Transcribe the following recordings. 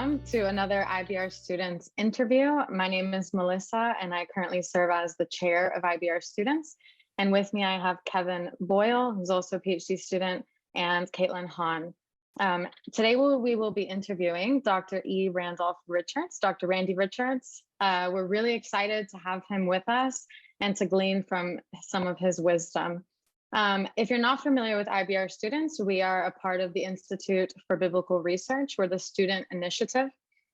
Welcome to another IBR Students interview. My name is Melissa, and I currently serve as the chair of IBR Students. And with me, I have Kevin Boyle, who's also a PhD student, and Caitlin Hahn. Today, we will be interviewing Dr. Randolph Richards, Dr. Randy Richards. We're really excited to have him with us and to glean from some of his wisdom. If you're not familiar with IBR Students, we are a part of the Institute for Biblical Research. We're the student initiative,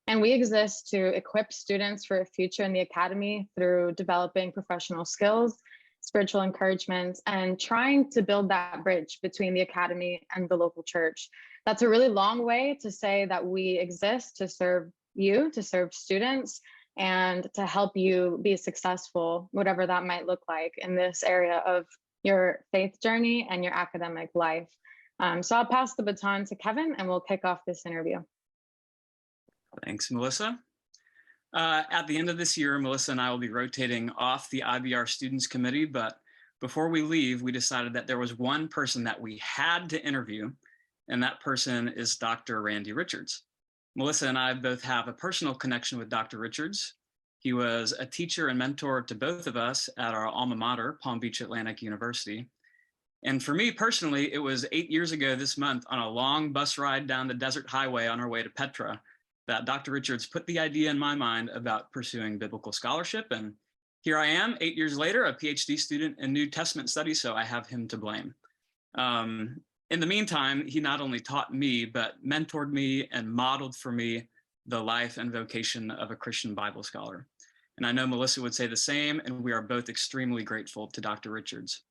and we exist to equip students for a future in the academy through developing professional skills, spiritual encouragement, and trying to build that bridge between the academy and the local church. That's a really long way to say that we exist to serve you, to serve students, and to help you be successful, whatever that might look like in this area of your faith journey and your academic life. So I'll pass the baton to Kevin and we'll kick off this interview. Thanks, Melissa. At the end of this year, Melissa and I will be rotating off the IBR Students Committee, but before we leave, we decided that there was one person that we had to interview, and that person is Dr. Randy Richards. Melissa and I both have a personal connection with Dr. Richards. He was a teacher and mentor to both of us at our alma mater, Palm Beach Atlantic University. And for me personally, it was 8 years ago this month on a long bus ride down the desert highway on our way to Petra that Dr. Richards put the idea in my mind about pursuing biblical scholarship. And here I am 8 years later, a PhD student in New Testament studies, so I have him to blame. In the meantime, he not only taught me, but mentored me and modeled for me the life and vocation of a Christian Bible scholar. And I know Melissa would say the same, and we are both extremely grateful to Dr. Richards.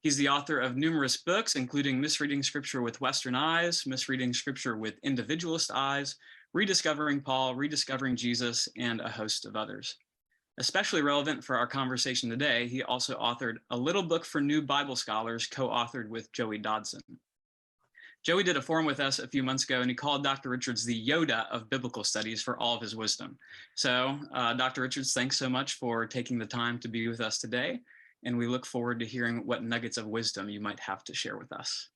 He's the author of numerous books, including Misreading Scripture with Western Eyes, Misreading Scripture with Individualist Eyes, Rediscovering Paul, Rediscovering Jesus, and a host of others. Especially relevant for our conversation today, he also authored a little book for new Bible scholars, co-authored with Joey Dodson. Joey did a forum with us a few months ago, and he called Dr. Richards the Yoda of biblical studies for all of his wisdom. So Dr. Richards, thanks so much for taking the time to be with us today, and we look forward to hearing what nuggets of wisdom you might have to share with us.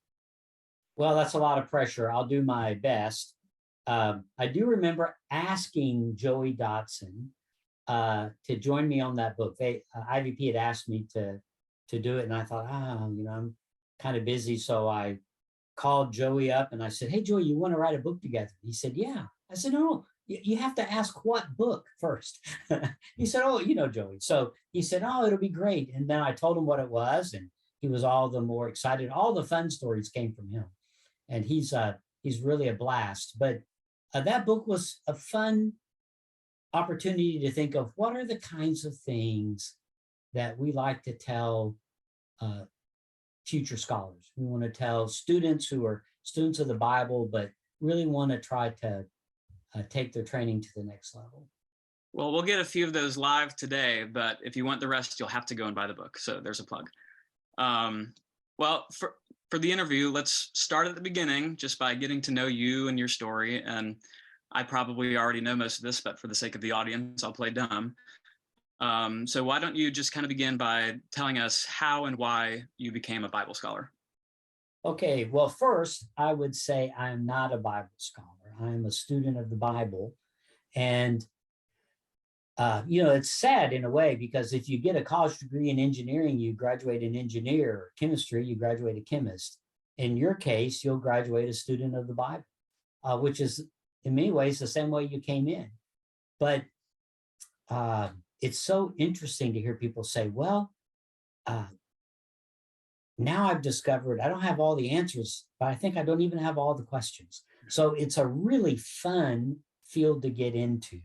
Well, that's a lot of pressure. I'll do my best. I do remember asking Joey Dodson to join me on that book. IVP had asked me to do it, and I thought, I'm kind of busy, so I called Joey up and I said, "Hey, Joey, you want to write a book together?" He said, "Yeah." I said, "No, you have to ask what book first." He said, "Oh, Joey." So he said, "Oh, it'll be great." And then I told him what it was, and he was all the more excited. All the fun stories came from him, and he's really a blast. But that book was a fun opportunity to think of what are the kinds of things that we like to tell future scholars. We want to tell students who are students of the Bible, but really want to try to take their training to the next level. Well, we'll get a few of those live today, but if you want the rest, you'll have to go and buy the book. So there's a plug. Well, for the interview, let's start at the beginning just by getting to know you and your story. And I probably already know most of this, but for the sake of the audience, I'll play dumb. So why don't you just kind of begin by telling us how and why you became a Bible scholar? Okay, well, first, I would say I'm not a Bible scholar. I'm a student of the Bible. And, it's sad in a way, because if you get a college degree in engineering, you graduate an engineer, or chemistry, you graduate a chemist. In your case, you'll graduate a student of the Bible, which is in many ways the same way you came in. But it's so interesting to hear people say, well, now I've discovered I don't have all the answers, but I think I don't even have all the questions. So it's a really fun field to get into.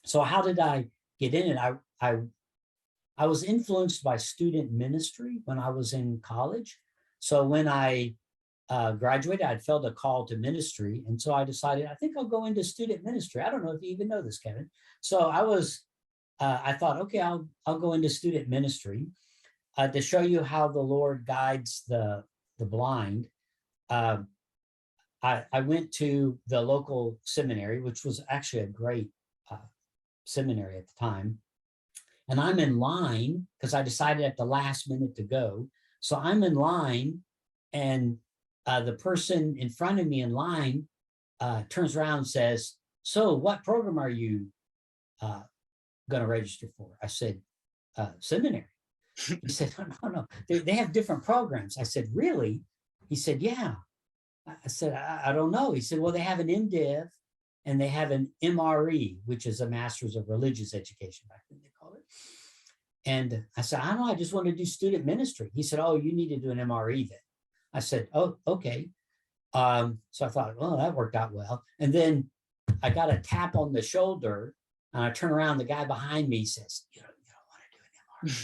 So how did I get in it? I was influenced by student ministry when I was in college. So when I graduated, I'd felt a call to ministry. And so I decided, I think I'll go into student ministry. I don't know if you even know this, Kevin. So I thought, okay, I'll go into student ministry to show you how the Lord guides the blind. I went to the local seminary, which was actually a great seminary at the time. And I'm in line because I decided at the last minute to go. So I'm in line, and the person in front of me in line turns around and says, so what program are you going to register for? I said, seminary. He said, no. They have different programs. I said, really? He said, yeah. I said, I don't know. He said, well, they have an MDiv and they have an MRE, which is a Master's of Religious Education, back then they called it. And I said, I don't know, I just want to do student ministry. He said, oh, you need to do an MRE then. I said, oh, okay. So I thought, well, that worked out well. And then I got a tap on the shoulder and I turn around, the guy behind me says, you don't want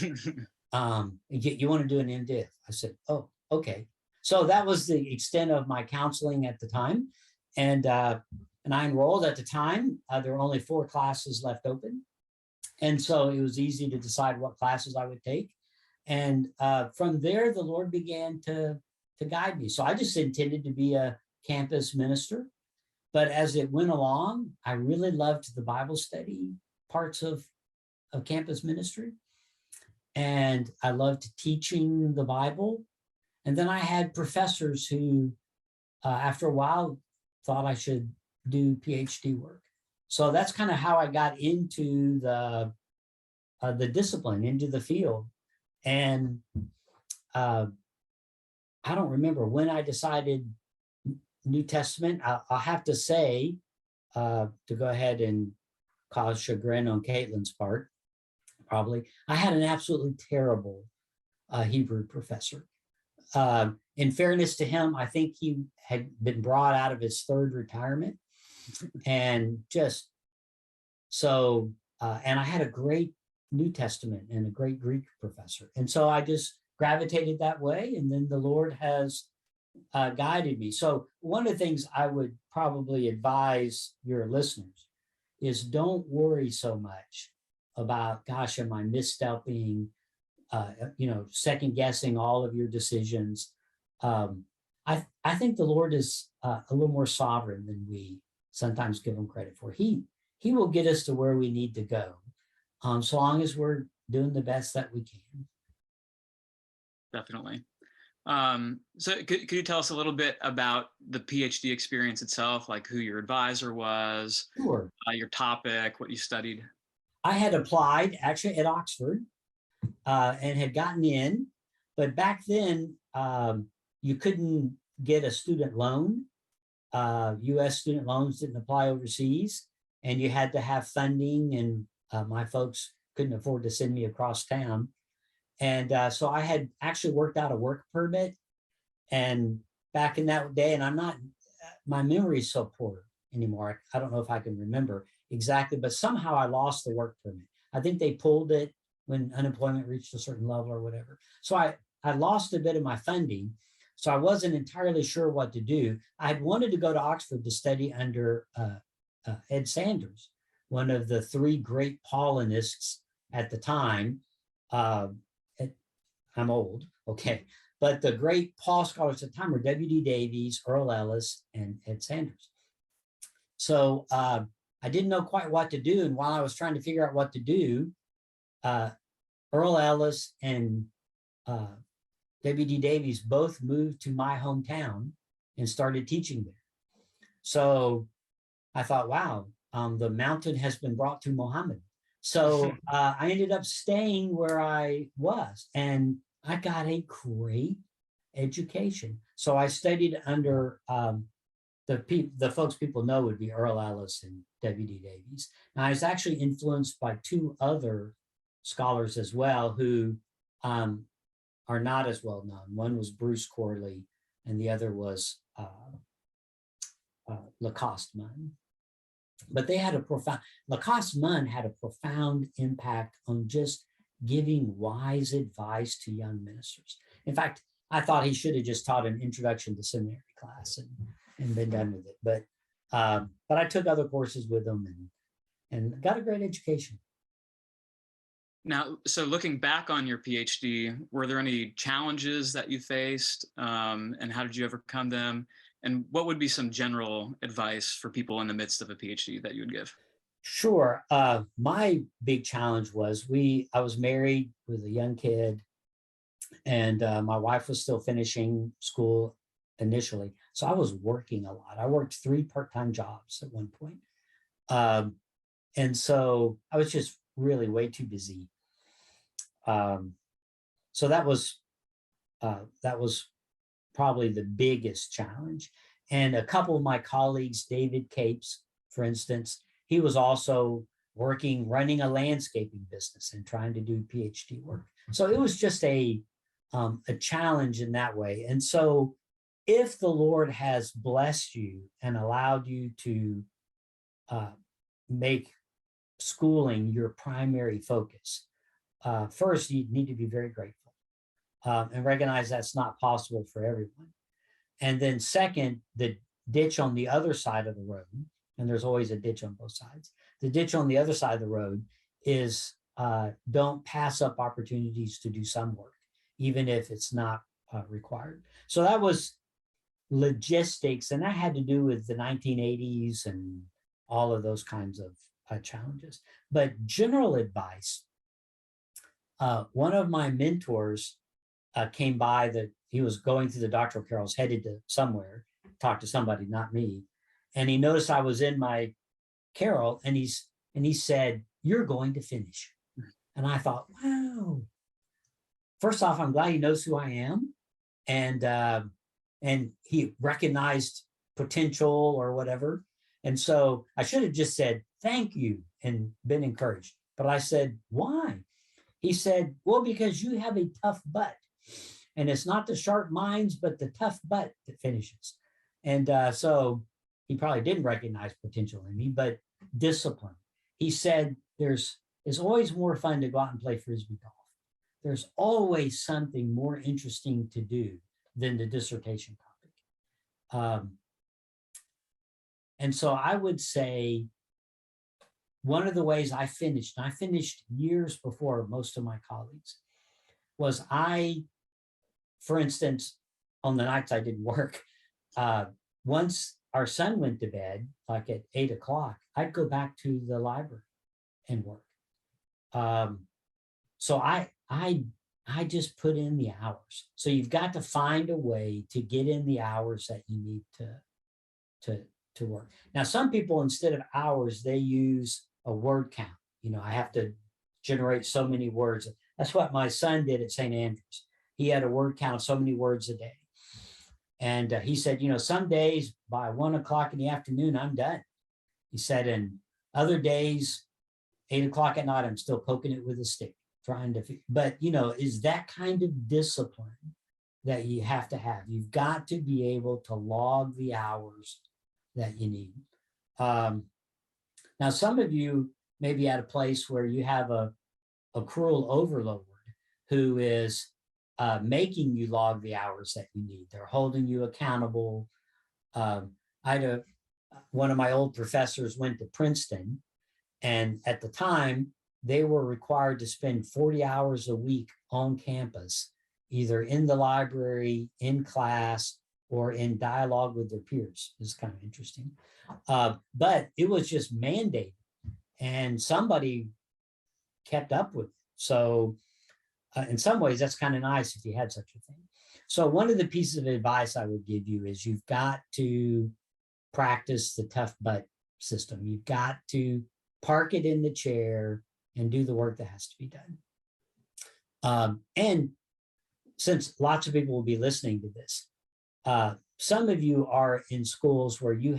to do an MRE. You want to do an MDiv? I said, oh, okay. So that was the extent of my counseling at the time. And I enrolled at the time. There were only 4 classes left open. And so it was easy to decide what classes I would take. And from there, the Lord began to guide me. So I just intended to be a campus minister. But as it went along, I really loved the Bible study parts of campus ministry. And I loved teaching the Bible. And then I had professors who, after a while, thought I should do PhD work. So that's kind of how I got into the discipline, into the field. And I don't remember when I decided New Testament. I'll have to say, to go ahead and cause chagrin on Caitlin's part, probably, I had an absolutely terrible Hebrew professor. In fairness to him, I think he had been brought out of his 3rd retirement. And just so, and I had a great New Testament and a great Greek professor. And so I just gravitated that way. And then the Lord has guided me. So one of the things I would probably advise your listeners is don't worry so much about, gosh, am I misstepping, second guessing all of your decisions. I think the Lord is a little more sovereign than we sometimes give him credit for. He will get us to where we need to go, so long as we're doing the best that we can. Definitely. So could you tell us a little bit about the PhD experience itself, like who your advisor was, Sure. Your topic, what you studied? I had applied actually at Oxford and had gotten in, but back then you couldn't get a student loan. U.S. student loans didn't apply overseas, and you had to have funding, and my folks couldn't afford to send me across town. And so I had actually worked out a work permit, and back in that day, and my memory is so poor anymore. I don't know if I can remember exactly, but somehow I lost the work permit. I think they pulled it when unemployment reached a certain level or whatever. So I lost a bit of my funding. So I wasn't entirely sure what to do. I had wanted to go to Oxford to study under Ed Sanders, one of the 3 great Paulinists at the time. I'm old, okay. But the great Paul scholars at the time were W.D. Davies, Earl Ellis, and Ed Sanders. So I didn't know quite what to do. And while I was trying to figure out what to do, Earl Ellis and W.D. Davies both moved to my hometown and started teaching there. So I thought, wow, the mountain has been brought to Muhammad. So I ended up staying where I was, and I got a great education. So I studied under the folks people know would be Earl Ellis and W.D. Davies. Now I was actually influenced by 2 other scholars as well who are not as well known. One was Bruce Corley, and the other was Lacoste Munn. But they had Lacoste Munn had a profound impact on just giving wise advice to young ministers. In fact, I thought he should have just taught an introduction to seminary class and been done with it. But I took other courses with him and got a great education. Now, so looking back on your PhD, were there any challenges that you faced, and how did you overcome them? And what would be some general advice for people in the midst of a PhD that you would give? Sure. My big challenge was I was married with a young kid, and my wife was still finishing school initially. So I was working a lot. I worked 3 part-time jobs at one point. And so I was just really way too busy. So that was probably the biggest challenge. And a couple of my colleagues, David Capes, for instance, he was also running a landscaping business and trying to do PhD work. So it was just a challenge in that way. And so if the Lord has blessed you and allowed you to make schooling your primary focus, first, you need to be very grateful and recognize that's not possible for everyone. And then second, the ditch on the other side of the road, and there's always a ditch on both sides. The ditch on the other side of the road is don't pass up opportunities to do some work, even if it's not required. So that was logistics, and that had to do with the 1980s and all of those kinds of challenges. But general advice, one of my mentors came by that he was going through the doctoral carols, headed to somewhere, talk to somebody, not me. And he noticed I was in my carol, and he said, "You're going to finish." And I thought, wow. First off, I'm glad he knows who I am. And he recognized potential or whatever. And so I should have just said, "Thank you," and been encouraged. But I said, "Why?" He said, "Well, because you have a tough butt. And it's not the sharp minds, but the tough butt that finishes." And so he probably didn't recognize potential in me, but discipline. He said, it's always more fun to go out and play Frisbee golf. There's always something more interesting to do than the dissertation topic. And so I would say one of the ways I finished, and I finished years before most of my colleagues, was for instance, on the nights I didn't work, once our son went to bed, like at 8 o'clock, I'd go back to the library and work. So I just put in the hours. So you've got to find a way to get in the hours that you need to work. Now, some people, instead of hours, they use a word count. I have to generate so many words. That's what my son did at St. Andrews. He had a word count, so many words a day. And he said, some days by 1 o'clock in the afternoon, I'm done. He said, and other days, 8 o'clock at night, I'm still poking it with a stick, trying to, but is that kind of discipline that you have to have. You've got to be able to log the hours that you need. Now, some of you may be at a place where you have a cruel overlord who is making you log the hours that you need. They're holding you accountable. One of my old professors went to Princeton, and at the time, they were required to spend 40 hours a week on campus, either in the library, in class, or in dialogue with their peers. It's kind of interesting. But it was just mandated, and somebody kept up with it. So in some ways, that's kind of nice if you had such a thing. So one of the pieces of advice I would give you is you've got to practice the tough butt system. You've got to park it in the chair and do the work that has to be done. And since lots of people will be listening to this, some of you are in schools where you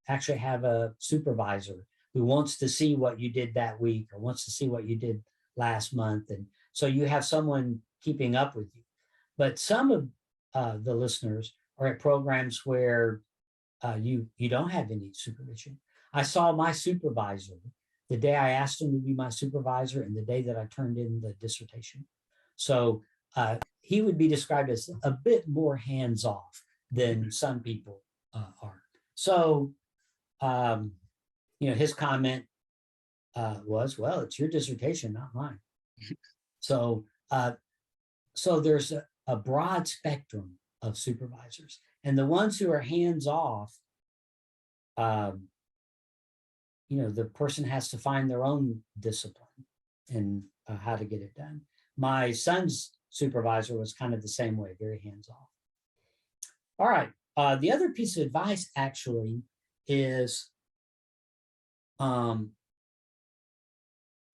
actually have a supervisor who wants to see what you did that week or wants to see what you did last month. And so you have someone keeping up with you. But some of the listeners are at programs where you don't have any supervision. I saw my supervisor the day I asked him to be my supervisor and the day that I turned in the dissertation. So he would be described as a bit more hands-off than some people are. So, his comment was, "Well, it's your dissertation, not mine." So there's a broad spectrum of supervisors, and the ones who are hands-off, the person has to find their own discipline and how to get it done. My son's supervisor was kind of the same way, very hands-off. All right. The other piece of advice actually is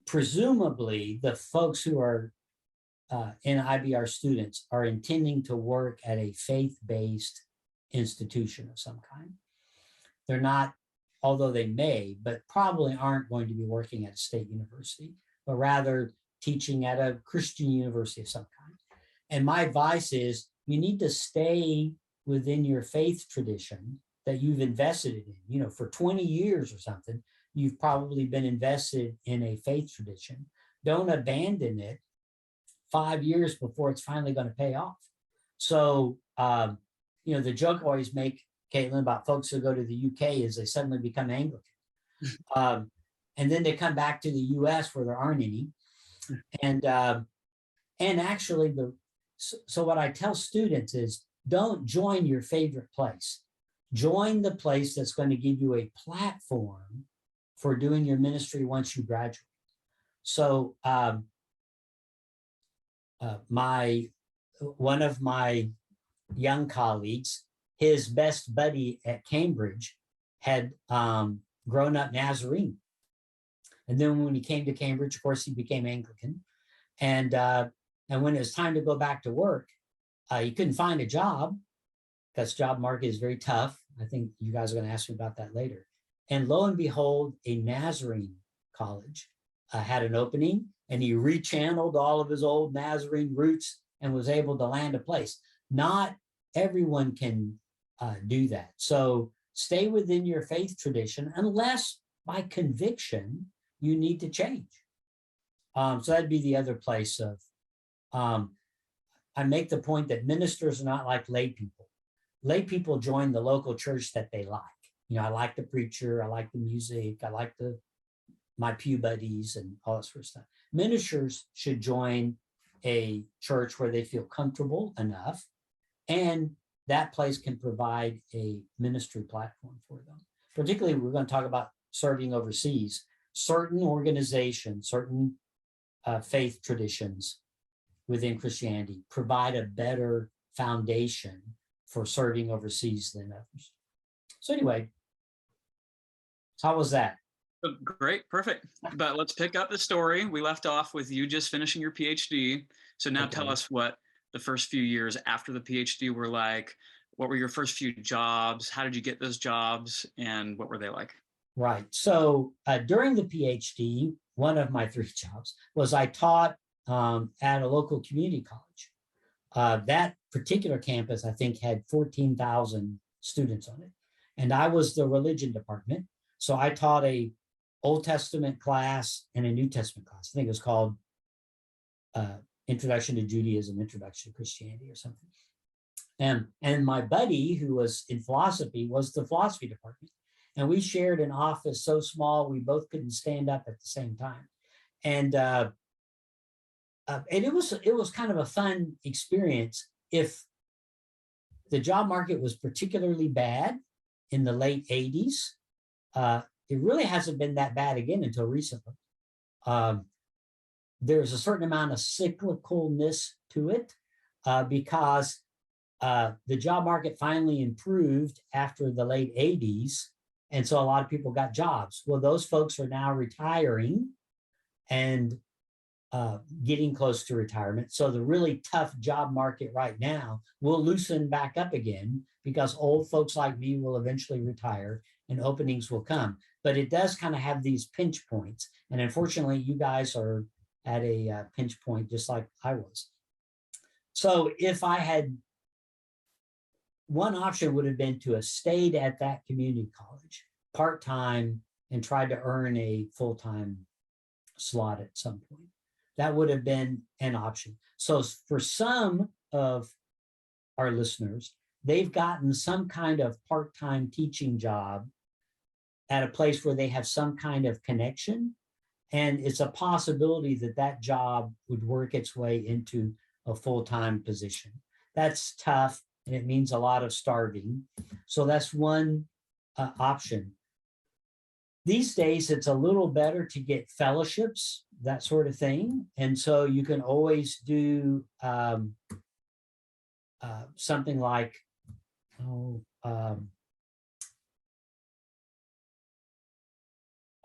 presumably the folks who are in IBR students are intending to work at a faith-based institution of some kind. They're not, although they may, but probably aren't going to be working at a state university, but rather teaching at a Christian university of some kind. And my advice is you need to stay within your faith tradition that you've invested in. You know, for 20 years or something, you've probably been invested in a faith tradition. Don't abandon it 5 years before it's finally going to pay off. So, you know, the joke I always make, Caitlin, about folks who go to the UK is they suddenly become Anglican. And then they come back to the US where there aren't any. And actually, so what I tell students is don't join your favorite place. Join the place that's going to give you a platform for doing your ministry once you graduate. So one of my young colleagues, his best buddy at Cambridge had grown up Nazarene. And then when he came to Cambridge, of course, he became Anglican. And when it was time to go back to work, he couldn't find a job because job market is very tough. I think you guys are going to ask me about that later. And lo and behold, a Nazarene college had an opening, and he rechanneled all of his old Nazarene roots and was able to land a place. Not everyone can do that. So stay within your faith tradition unless by conviction you need to change. So that'd be the other place of, I make the point that ministers are not like lay people. Lay people join the local church that they like. You know, I like the preacher, I like the music, I like my pew buddies and all that sort of stuff. Ministers should join a church where they feel comfortable enough, and that place can provide a ministry platform for them. Particularly, we're going to talk about serving overseas. Certain organizations, certain faith traditions within Christianity provide a better foundation for serving overseas than others. So anyway, how was that? Great, perfect. But let's pick up the story. We left off with you just finishing your PhD. So now tell us what the first few years after the PhD were like. What were your first few jobs? How did you get those jobs? And what were they like? Right. So during the PhD, one of my 3 jobs was I taught at a local community college. That particular campus, I think, had 14,000 students on it. And I was the religion department. So I taught a Old Testament class and a New Testament class. I think it was called Introduction to Judaism, Introduction to Christianity or something. And my buddy who was in philosophy was the philosophy department. And we shared an office so small, we both couldn't stand up at the same time. And it was kind of a fun experience. If the job market was particularly bad in the late 80s, it really hasn't been that bad again until recently. There's a certain amount of cyclicalness to it because the job market finally improved after the late 80s. And so a lot of people got jobs. Well, those folks are now retiring and getting close to retirement. So the really tough job market right now will loosen back up again because old folks like me will eventually retire and openings will come. But it does kind of have these pinch points. And unfortunately, you guys are at a pinch point just like I was. So if I had, one option would have been to have stayed at that community college part-time and tried to earn a full-time slot at some point. That would have been an option. So for some of our listeners, they've gotten some kind of part-time teaching job at a place where they have some kind of connection. And it's a possibility that that job would work its way into a full-time position. That's tough, and it means a lot of starving. So that's one option. These days, it's a little better to get fellowships, that sort of thing. And so you can always do something like,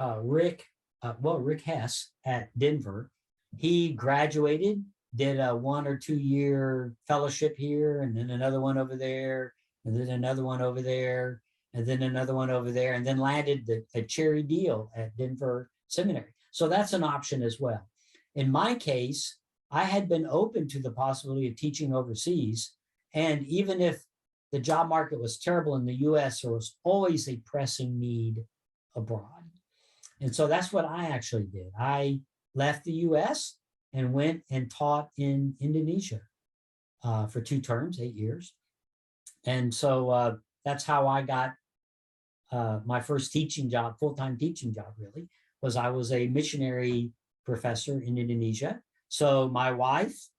Rick Hess at Denver. He graduated, did a 1 or 2 year fellowship here, and then another one over there, and then another one over there, and then another one over there, and then landed a cherry deal at Denver Seminary. So that's an option as well. In my case, I had been open to the possibility of teaching overseas. And even if the job market was terrible in the US, there was always a pressing need abroad. And so that's what I actually did. I left the US and went and taught in Indonesia for 2 terms, 8 years. And so that's how I got my first teaching job, full-time teaching job really, was I was a missionary professor in Indonesia. So my wife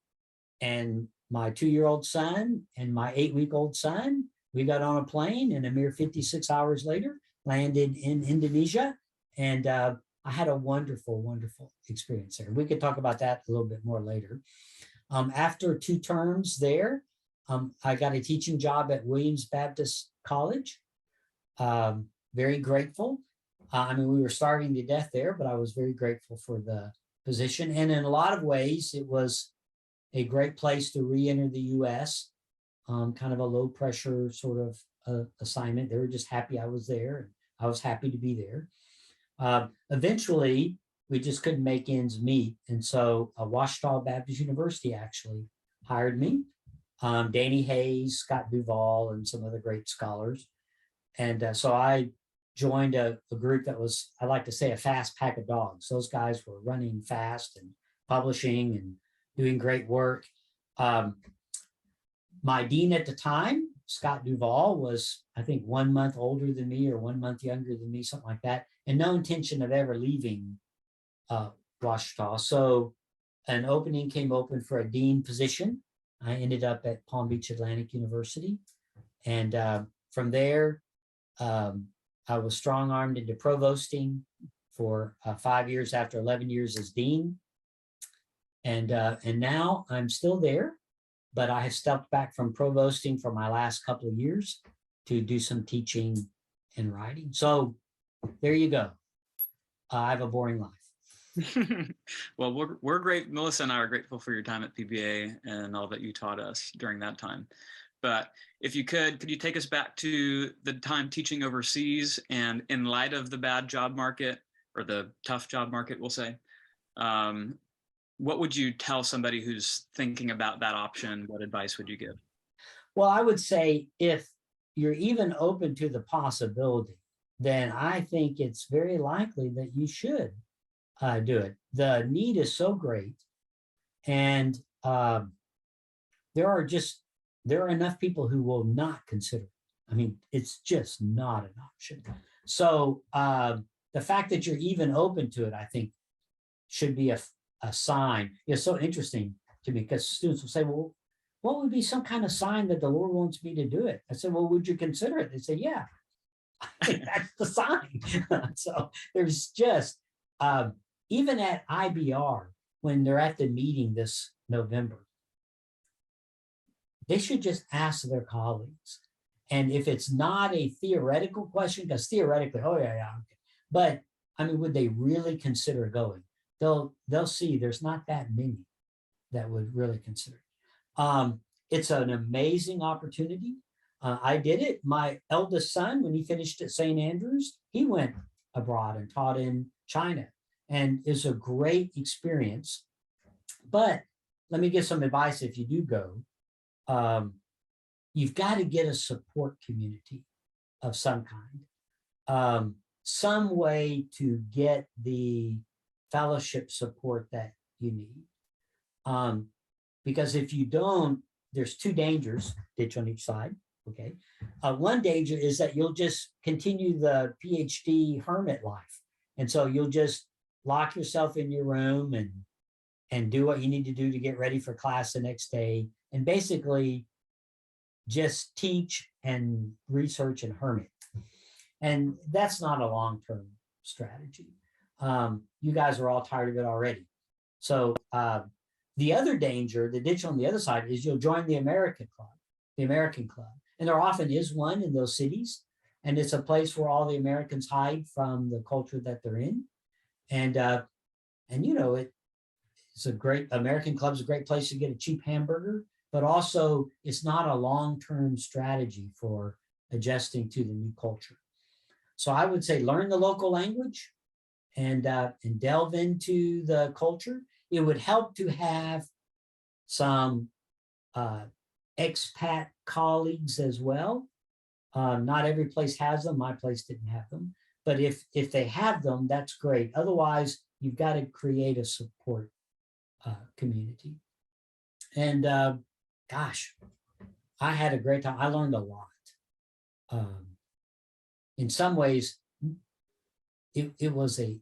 and my 2-year-old son and my 8-week-old son, we got on a plane, and a mere 56 hours later, landed in Indonesia. And I had a wonderful, wonderful experience there. We could talk about that a little bit more later. After 2 terms there, I got a teaching job at Williams Baptist College. Very grateful. I mean, we were starving to death there, but I was very grateful for the position. And in a lot of ways, it was a great place to re-enter the US, kind of a low pressure sort of assignment. They were just happy I was there, and I was happy to be there. Eventually, we just couldn't make ends meet. And so Ouachita Baptist University actually hired me. Danny Hayes, Scott Duvall, and some other great scholars. And so I joined a group that was, I like to say, a fast pack of dogs. Those guys were running fast and publishing and doing great work. My dean at the time, Scott Duvall, was, I think, 1 month older than me or 1 month younger than me, something like that, and no intention of ever leaving Ouachita. So an opening came open for a dean position. I ended up at Palm Beach Atlantic University. And from there, I was strong-armed into provosting for 5 years after 11 years as dean. And now I'm still there, but I have stepped back from provosting for my last couple of years to do some teaching and writing. So there you go. I have a boring life. Well, we're great. Melissa and I are grateful for your time at PBA and all that you taught us during that time. But if you could you take us back to the time teaching overseas, and in light of the bad job market, or the tough job market, we'll say, what would you tell somebody who's thinking about that option? What advice would you give? Well, I would say if you're even open to the possibility, then I think it's very likely that you should do it. The need is so great, and there are enough people who will not consider it. I mean, it's just not an option. So the fact that you're even open to it, I think, should be a sign. It's so interesting to me, because students will say, well, what would be some kind of sign that the Lord wants me to do it? I said, well, would you consider it? They say, yeah, I think that's the sign. So there's just, even at IBR, when they're at the meeting this November, they should just ask their colleagues. And if it's not a theoretical question, because theoretically, oh yeah, okay. But I mean, would they really consider going? They'll see there's not that many that would really consider it. It's an amazing opportunity. I did it. My eldest son, when he finished at St. Andrews, he went abroad and taught in China, and it's a great experience. But let me give some advice. If you do go, you've got to get a support community of some kind, some way to get the fellowship support that you need. Because if you don't, there's 2 dangers, ditch on each side. Okay. One danger is that you'll just continue the PhD hermit life. And so you'll just lock yourself in your room and do what you need to do to get ready for class the next day, and basically just teach and research and hermit. And that's not a long-term strategy. You guys are all tired of it already. So the other danger, the ditch on the other side, is you'll join the American Club. And there often is one in those cities. and it's a place where all the Americans hide from the culture that they're in. And it's a great, American Club's a great place to get a cheap hamburger, but also it's not a long-term strategy for adjusting to the new culture. So I would say learn the local language and delve into the culture. It would help to have some expat colleagues as well. Not every place has them. My place didn't have them. But if they have them, that's great. Otherwise, you've got to create a support community. And gosh, I had a great time. I learned a lot. In some ways, it was a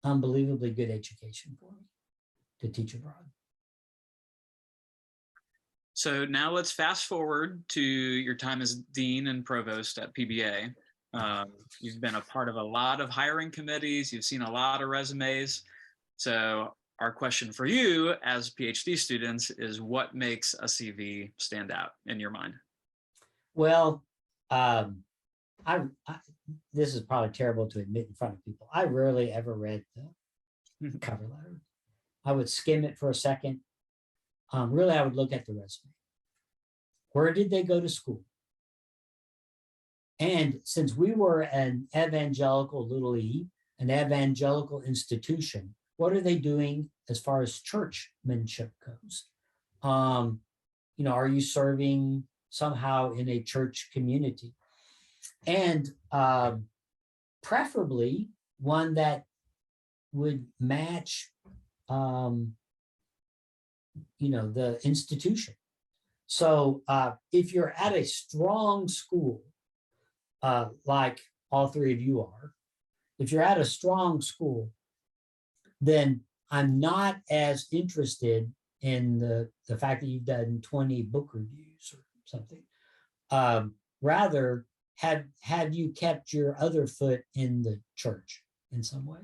unbelievably good education for me to teach abroad. So now let's fast forward to your time as dean and provost at PBA. You've been a part of a lot of hiring committees. You've seen a lot of resumes. So our question for you as PhD students is, what makes a CV stand out in your mind? Well, this is probably terrible to admit in front of people. I rarely ever read the cover letter. I would skim it for a second. Really, I would look at the resume. Where did they go to school? And since we were an evangelical little e, an evangelical institution, what are they doing as far as churchmanship goes? Are you serving somehow in a church community? And preferably one that would match, the institution. So if you're at a strong school, like all three of you are, if you're at a strong school, then I'm not as interested in the fact that you've done 20 book reviews or something. Rather, have you kept your other foot in the church in some way?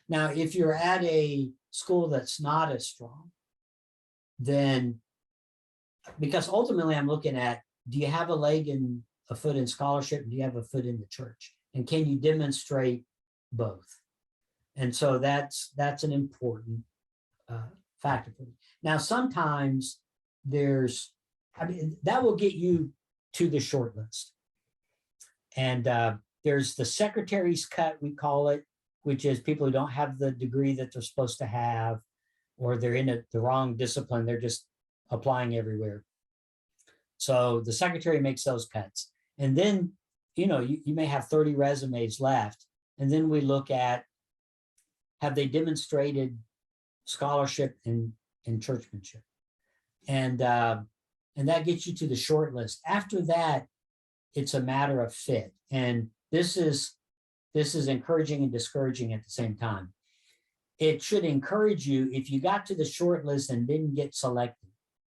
Now, if you're at a school that's not as strong, then, because ultimately I'm looking at, do you have a leg and a foot in scholarship? And do you have a foot in the church? And can you demonstrate both? And so that's an important factor for me. Now, sometimes that will get you to the short list. And there's the secretary's cut, we call it, which is people who don't have the degree that they're supposed to have, or they're in the wrong discipline. They're just applying everywhere. So the secretary makes those cuts. And then, you may have 30 resumes left. And then we look at, have they demonstrated scholarship and churchmanship? And that gets you to the short list. After that, it's a matter of fit. And this is encouraging and discouraging at the same time. It should encourage you if you got to the short list and didn't get selected.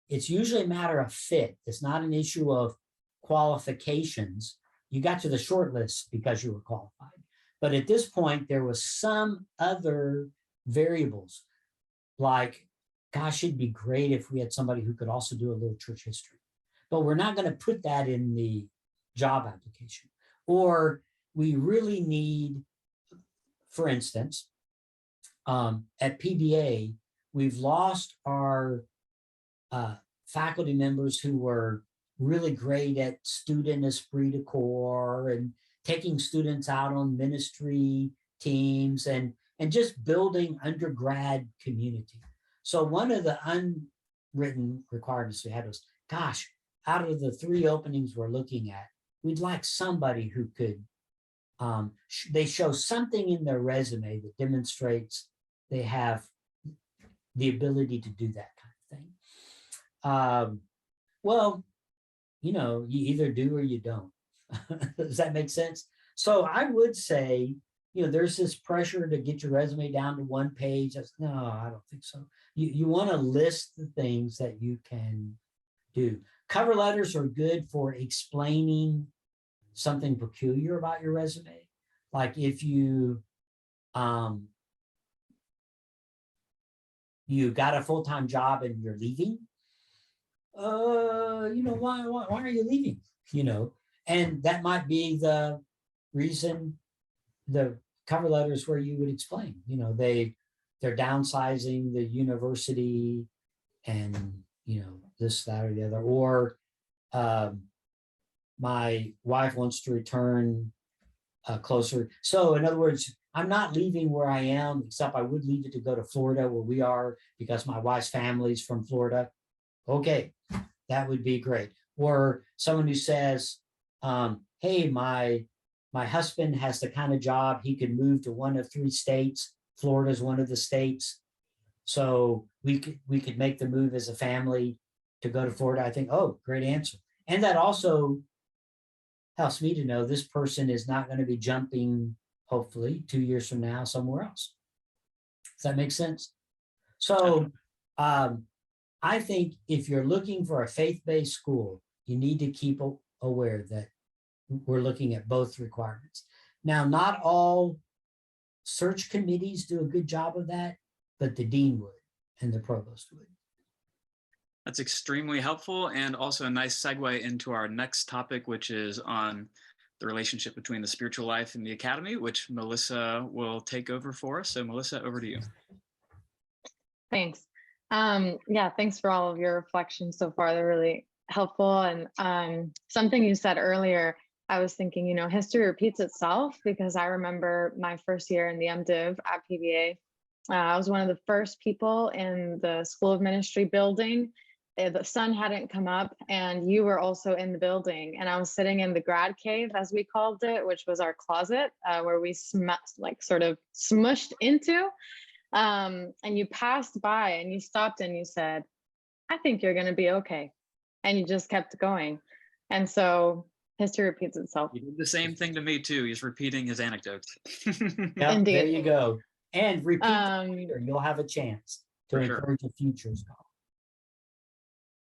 It's usually a matter of fit. It's not an issue of qualifications. You got to the short list because you were qualified. But at this point, there was some other variables, like, gosh, it'd be great if we had somebody who could also do a little church history. But we're not going to put that in the job application. Or we really need, for instance, at PBA, we've lost our faculty members who were really great at student esprit de corps and taking students out on ministry teams and just building undergrad community. So one of the unwritten requirements we had was, gosh, out of the 3 openings we're looking at, we'd like somebody who could, they show something in their resume that demonstrates they have the ability to do that kind of thing. You either do or you don't. Does that make sense? So I would say, there's this pressure to get your resume down to 1 page. No, I don't think so. You want to list the things that you can do. Cover letters are good for explaining something peculiar about your resume. Like if you got a full-time job and you're leaving, why are you leaving? And that might be the reason the cover letter is where you would explain, they're downsizing the university and, this, that, or the other, or my wife wants to return closer. So in other words, I'm not leaving where I am, except I would leave it to go to Florida where we are because my wife's family's from Florida. Okay, that would be great. Or someone who says, hey, my husband has the kind of job he could move to one of 3 states. Florida is one of the states. So we could make the move as a family to go to Florida. I think, oh, great answer. And that also helps me to know this person is not going to be jumping, hopefully, 2 years from now somewhere else. Does that make sense? So I think if you're looking for a faith-based school, you need to keep aware that we're looking at both requirements. Now, not all search committees do a good job of that, but the dean would and the provost would. That's extremely helpful, and also a nice segue into our next topic, which is on the relationship between the spiritual life and the academy, which Melissa will take over for us. So Melissa, over to you. Thanks. Yeah, thanks for all of your reflections so far. They're really helpful. And something you said earlier, I was thinking, history repeats itself, because I remember my first year in the MDiv at PBA. I was one of the first people in the School of Ministry building. The sun hadn't come up, and you were also in the building. And I was sitting in the grad cave, as we called it, which was our closet, where we sort of smushed into. And you passed by and you stopped and you said, I think you're going to be okay. And you just kept going. And so history repeats itself. You did the same thing to me too. He's repeating his anecdotes. Yeah, Indeed. there you go. And repeat later. You'll have a chance to encourage a future scholar.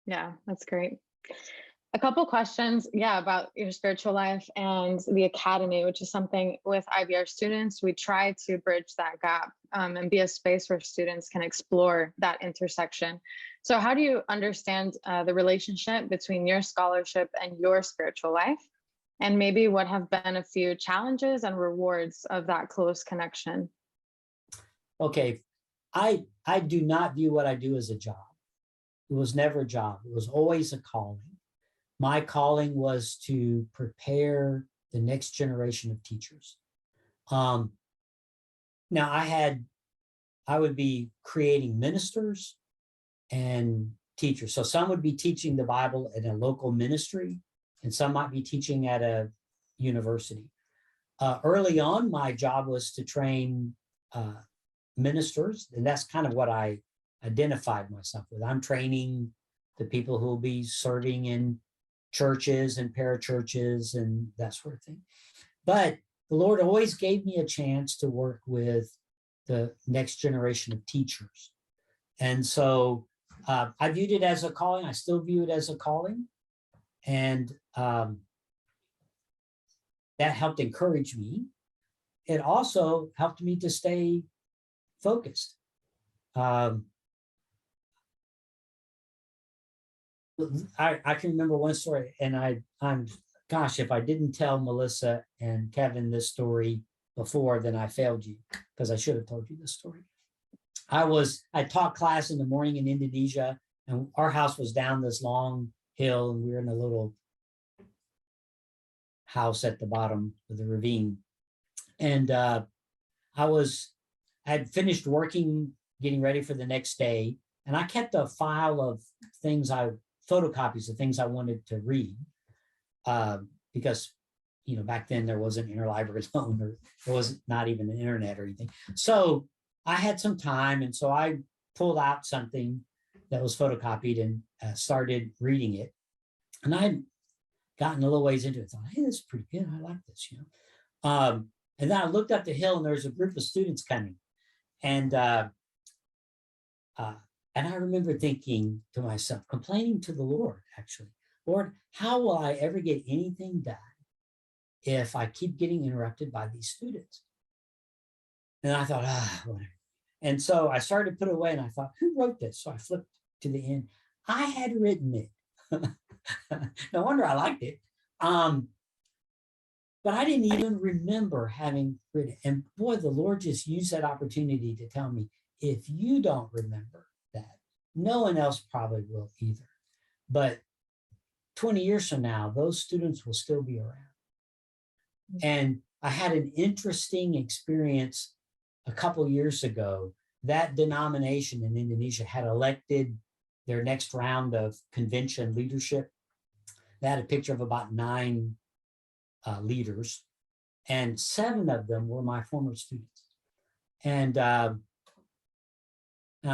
Yeah, that's great. A couple questions, about your spiritual life and the academy, which is something with IBR students. We try to bridge that gap and be a space where students can explore that intersection. So how do you understand the relationship between your scholarship and your spiritual life? And maybe what have been a few challenges and rewards of that close connection? Okay, I do not view what I do as a job. It was never a job. It was always a calling. My calling was to prepare the next generation of teachers. Now I would be creating ministers and teachers. So some would be teaching the Bible at a local ministry, and some might be teaching at a university. Early on, my job was to train ministers, and that's kind of what I identified myself with. I'm training the people who will be serving in churches and parachurches and that sort of thing. But the Lord always gave me a chance to work with the next generation of teachers. And so I viewed it as a calling. I still view it as a calling. And that helped encourage me. It also helped me to stay focused. I can remember one story, and I'm gosh, if I didn't tell Melissa and Kevin this story before, then I failed you, because I should have told you this story. I taught class in the morning in Indonesia, and our house was down this long hill, and we were in a little house at the bottom of the ravine. And I had finished working, getting ready for the next day, and I kept a file of photocopies of things I wanted to read, because back then there wasn't interlibrary loan, or there was not even an internet or anything. So I had some time, and so I pulled out something that was photocopied and started reading it. And I'd gotten a little ways into it, thought, hey, this is pretty good. I like this, and then I looked up the hill, and there was a group of students coming, and I remember thinking to myself, complaining to the Lord, actually, Lord, how will I ever get anything done if I keep getting interrupted by these students? And I thought, whatever. And so I started to put it away, and I thought, who wrote this? So I flipped to the end. I had written it. No wonder I liked it. but I didn't even remember having written. And boy, the Lord just used that opportunity to tell me, if you don't remember that, no one else probably will either. But 20 years from now, those students will still be around. And I had an interesting experience a couple years ago. That denomination in Indonesia had elected their next round of convention leadership. They had a picture of about 9 leaders, and 7 of them were my former students. And I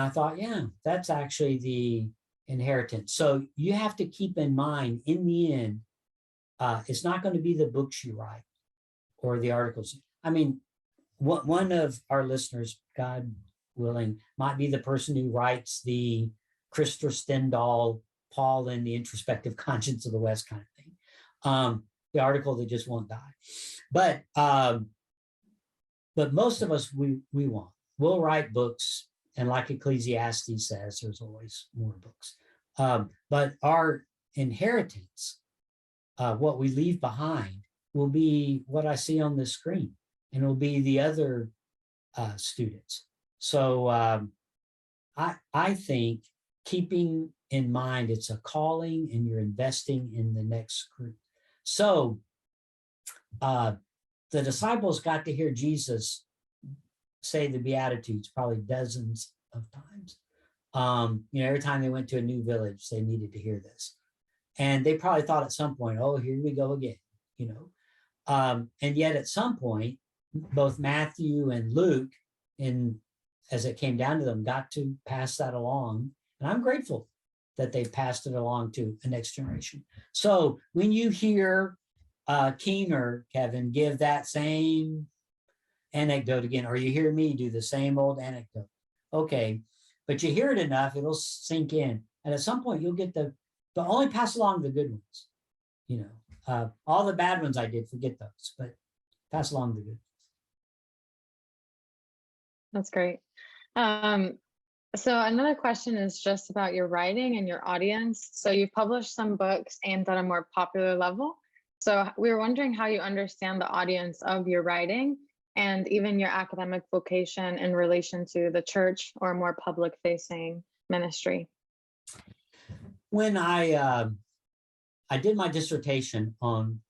thought, yeah, that's actually the inheritance. So you have to keep in mind, in the end, it's not going to be the books you write or the articles. I mean, one of our listeners, God willing, might be the person who writes the Christopher Stendhal, Paul and the Introspective Conscience of the West kind of thing. The article that just won't die. But most of us, we won't. We'll write books, and like Ecclesiastes says, there's always more books. But our inheritance, what we leave behind, will be what I see on the screen, and it'll be the other students. So I think keeping in mind it's a calling, and you're investing in the next group. So the disciples got to hear Jesus say the Beatitudes probably dozens of times. Every time they went to a new village, they needed to hear this. And they probably thought at some point, oh, here we go again, And yet at some point, both Matthew and Luke, as it came down to them, got to pass that along. And I'm grateful that they passed it along to the next generation. So when you hear Keener, Kevin, give that same anecdote again, or you hear me do the same old anecdote, okay, but you hear it enough, it'll sink in. And at some point you'll get the only pass along the good ones, all the bad ones I did, forget those, but pass along the good ones. That's great. So another question is just about your writing and your audience. So you've published some books aimed at a more popular level. So we were wondering how you understand the audience of your writing and even your academic vocation in relation to the church or more public-facing ministry. When I did my dissertation on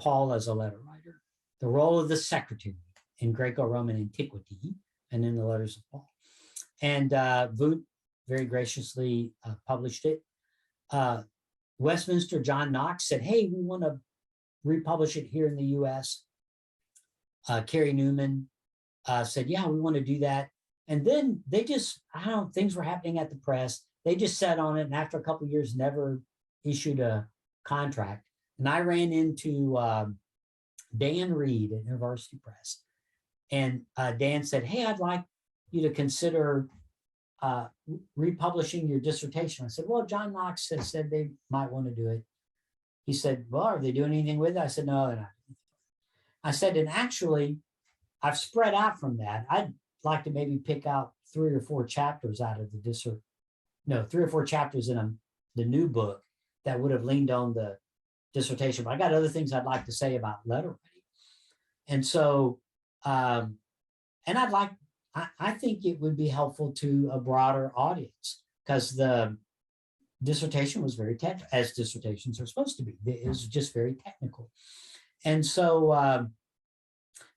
Paul as a letter writer, the role of the secretary in Greco-Roman antiquity and in the letters of Paul. And Voot very graciously published it. Westminster John Knox said, hey, we want to republish it here in the US. Carrie Newman said, yeah, we want to do that. And then they just, things were happening at the press. They just sat on it, and after a couple of years, never issued a contract. And I ran into Dan Reed at University Press. And Dan said, hey, I'd like you to consider republishing your dissertation. I said, well, John Knox has said they might want to do it. He said, well, are they doing anything with it? I said, no, they're not. I said, and actually, I've spread out from that. I'd like to maybe pick out 3 or 4 chapters out of the 3 or 4 chapters in the new book that would have leaned on the dissertation. But I got other things I'd like to say about letter writing. And so, and I think it would be helpful to a broader audience, because the dissertation was very technical, as dissertations are supposed to be. It was just very technical. And so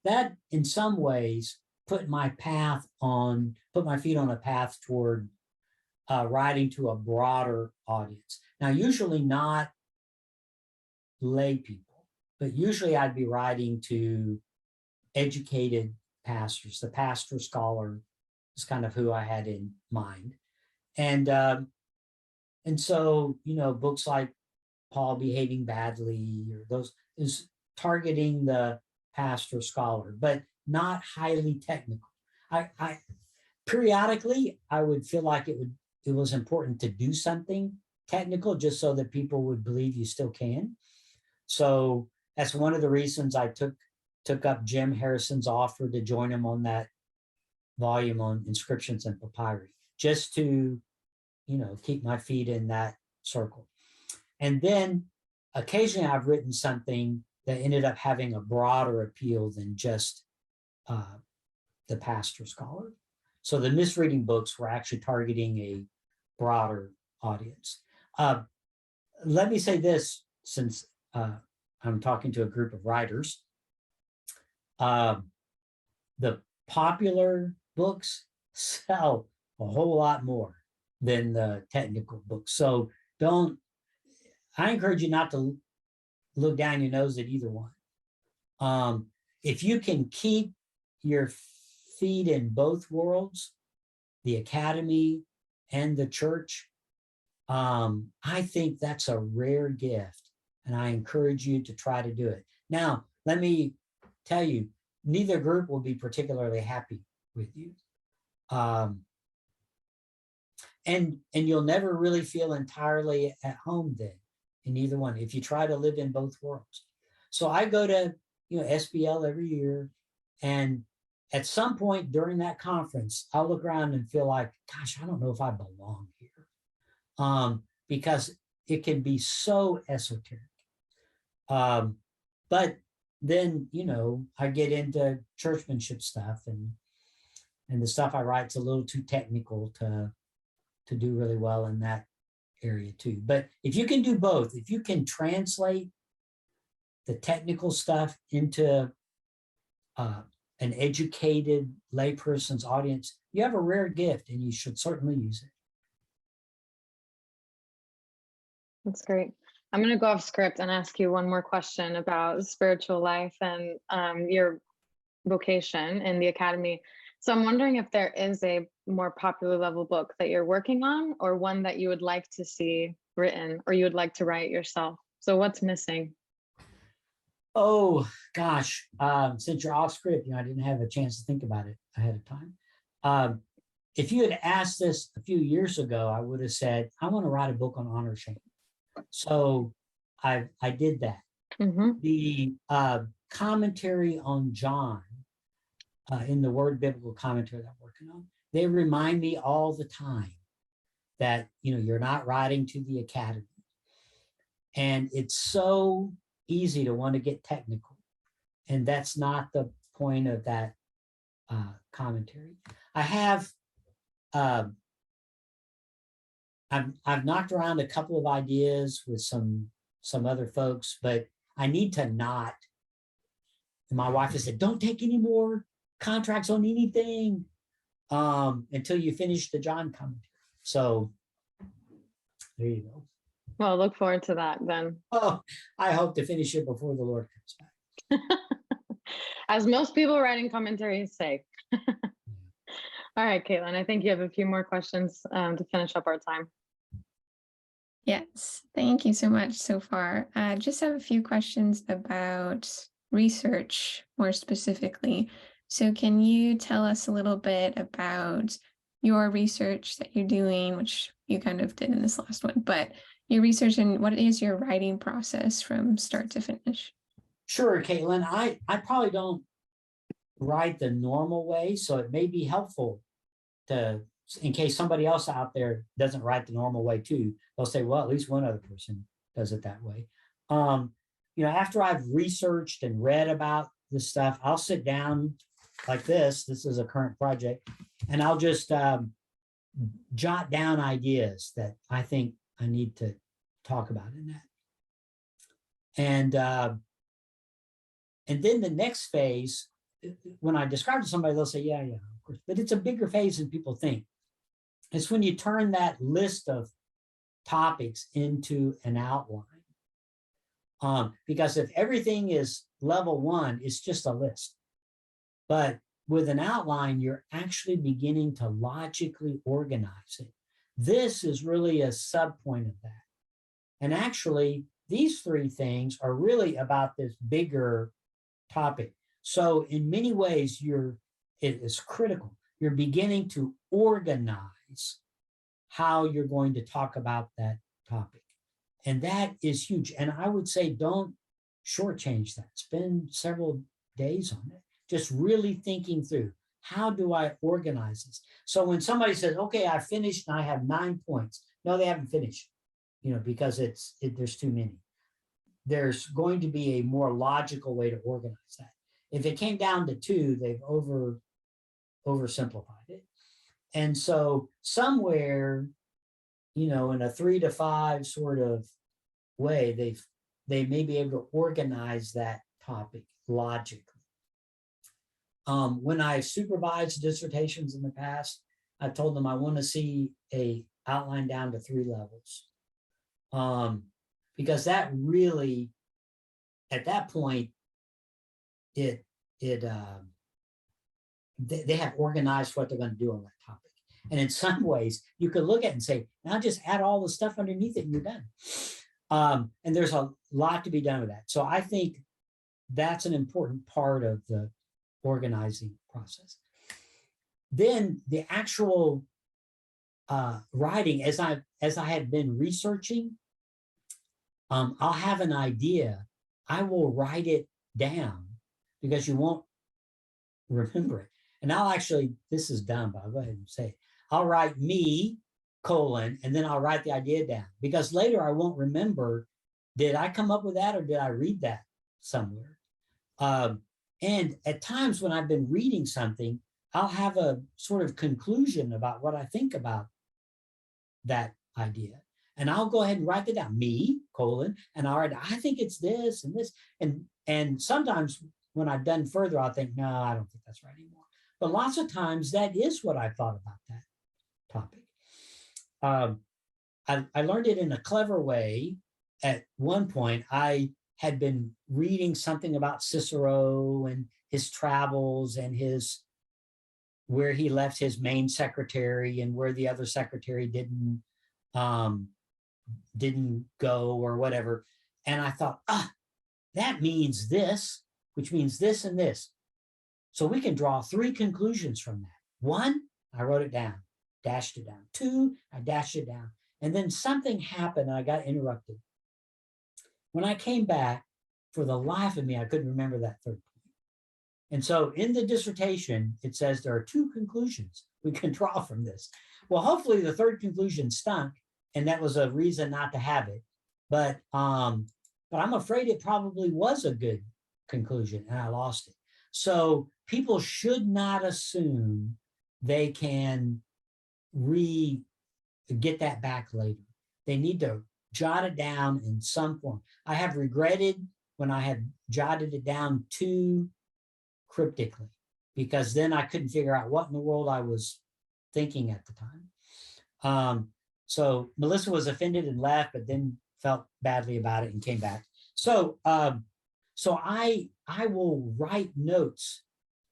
that in some ways put my feet on a path toward writing to a broader audience. Now, usually not lay people, but usually I'd be writing to educated pastors. The pastor scholar is kind of who I had in mind. And so, books like Paul Behaving Badly, or those, is targeting the pastor scholar, but not highly technical. I periodically, I would feel like it was important to do something technical just so that people would believe you still can. So that's one of the reasons I took up Jim Harrison's offer to join him on that volume on inscriptions and papyri, just to, keep my feet in that circle. And then occasionally I've written something that ended up having a broader appeal than just the pastor scholar. So the misreading books were actually targeting a broader audience. Let me say this, since I'm talking to a group of writers. The popular books sell a whole lot more than the technical books. So I encourage you not to look down your nose at either one. If you can keep your feet in both worlds, the academy and the church, I think that's a rare gift, and I encourage you to try to do it. Now, let me tell you, neither group will be particularly happy with you. And you'll never really feel entirely at home then in either one, if you try to live in both worlds. So I go to, SBL every year, and at some point during that conference, I'll look around and feel like, gosh, I don't know if I belong here, because it can be so esoteric. But then, I get into churchmanship stuff, and the stuff I write's a little too technical to do really well in that area too. But if you can do both, if you can translate the technical stuff into an educated layperson's audience, you have a rare gift, and you should certainly use it. That's great. I'm going to go off script and ask you one more question about spiritual life and your vocation in the academy. So I'm wondering if there is a more popular level book that you're working on, or one that you would like to see written, or you would like to write yourself. So what's missing? Oh, gosh. Since you're off script, I didn't have a chance to think about it ahead of time. If you had asked this a few years ago, I would have said, I want to write a book on honor shame. So I did that. Mm-hmm. The commentary on John in the Word Biblical Commentary that I'm working on, they remind me all the time that, you're not writing to the academy. And it's so easy to want to get technical. And that's not the point of that commentary. I have, I've knocked around a couple of ideas with some other folks, but I need to not. And my wife has said, don't take any more contracts on anything until you finish the John commentary. So there you go. Well, look forward to that then. Oh, I hope to finish it before the Lord comes back. As most people writing commentaries say. All right, Caitlin, I think you have a few more questions to finish up our time. Yes, thank you so much so far. I just have a few questions about research more specifically. So can you tell us a little bit about your research that you're doing, which you kind of did in this last one, but your research, and what is your writing process from start to finish? Sure, Caitlin. I probably don't write the normal way, so it may be helpful in case somebody else out there doesn't write the normal way too. They'll say, well, at least one other person does it that way. After I've researched and read about this stuff, I'll sit down like this. This is a current project, and I'll just jot down ideas that I think I need to talk about in that. And then the next phase, when I describe to somebody, they'll say, yeah, of course. But it's a bigger phase than people think. It's when you turn that list of topics into an outline. Because if everything is level one, it's just a list. But with an outline, you're actually beginning to logically organize it. This is really a subpoint of that. And actually, these three things are really about this bigger topic. So in many ways, it is critical. You're beginning to organize how you're going to talk about that topic. And that is huge. And I would say, don't shortchange that. Spend several days on it, just really thinking through, how do I organize this? So when somebody says, okay, I finished and I have 9 points. No, they haven't finished, because there's too many. there's going to be a more logical way to organize that. If it came down to two, they've oversimplified it. And so somewhere, in a 3 to 5 sort of way, they may be able to organize that topic logically. When I supervised dissertations in the past, I told them I want to see a outline down to 3 levels. Because that really, at that point, they have organized what they're going to do on that topic. And in some ways, you could look at it and say, now just add all the stuff underneath it and you're done. And there's a lot to be done with that. So I think that's an important part of the organizing process. Then the actual writing, as I had been researching, I'll have an idea. I will write it down because you won't remember it. And I'll actually, this is dumb, but I'll go ahead and say it. I'll write me, and then I'll write the idea down because later I won't remember, did I come up with that or did I read that somewhere? And at times when I've been reading something, I'll have a sort of conclusion about what I think about that idea. And I'll go ahead and write it down, me, and I'll write, I think it's this and this. And sometimes when I've done further, I'll think, no, I don't think that's right anymore. But lots of times that is what I thought about that topic. I learned it in a clever way. At one point, I had been reading something about Cicero and his travels and where he left his main secretary and where the other secretary didn't go or whatever. And I thought, that means this, which means this and this. So we can draw 3 conclusions from that. 1, I wrote it down, dashed it down. 2, I dashed it down. And then something happened and I got interrupted. When I came back, for the life of me, I couldn't remember that 3rd point. And so in the dissertation, it says there are 2 conclusions we can draw from this. Well, hopefully the 3rd conclusion stunk, and that was a reason not to have it. But I'm afraid it probably was a good conclusion, and I lost it. So people should not assume they can get that back later. They need to jot it down in some form. I have regretted when I had jotted it down too cryptically, because then I couldn't figure out what in the world I was thinking at the time. So Melissa was offended and left, but then felt badly about it and came back. So I will write notes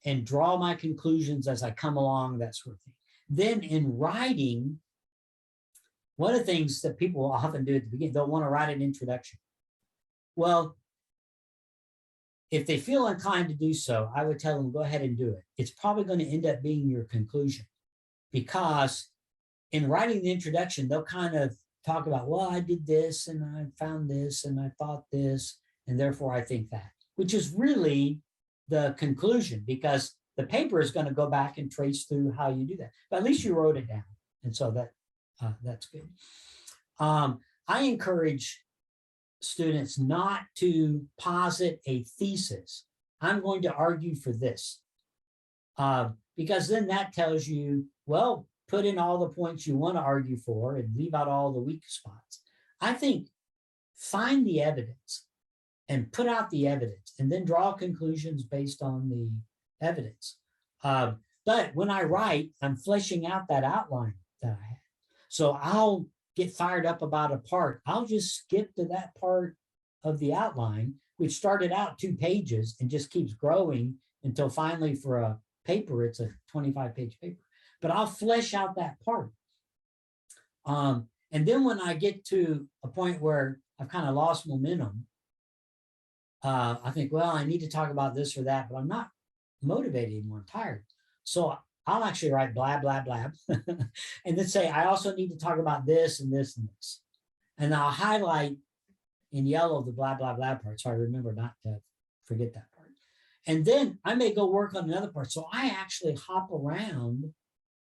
and draw my conclusions as I come along, that sort of thing. Then in writing, one of the things that people will often do at the beginning, they'll want to write an introduction. Well, if they feel inclined to do so, I would tell them, go ahead and do it. It's probably going to end up being your conclusion, because in writing the introduction, they'll kind of talk about, well, I did this and I found this and I thought this, and therefore I think that, which is really the conclusion, because the paper is going to go back and trace through how you do that. But at least you wrote it down. And so that's good. I encourage students not to posit a thesis. I'm going to argue for this, because then that tells you, well, put in all the points you want to argue for and leave out all the weak spots. I think find the evidence and put out the evidence and then draw conclusions based on the evidence. But when I write, I'm fleshing out that outline that I have. So I'll get fired up about a part. I'll just skip to that part of the outline, which started out 2 pages and just keeps growing until finally for a paper, it's a 25-page paper. But I'll flesh out that part. And then when I get to a point where I've kind of lost momentum, I think, well, I need to talk about this or that, but I'm not motivated anymore, I'm tired. So I'll actually write blah, blah, blah, and then say, I also need to talk about this and this and this. And I'll highlight in yellow the blah, blah, blah part, so I remember not to forget that part. And then I may go work on another part. So I actually hop around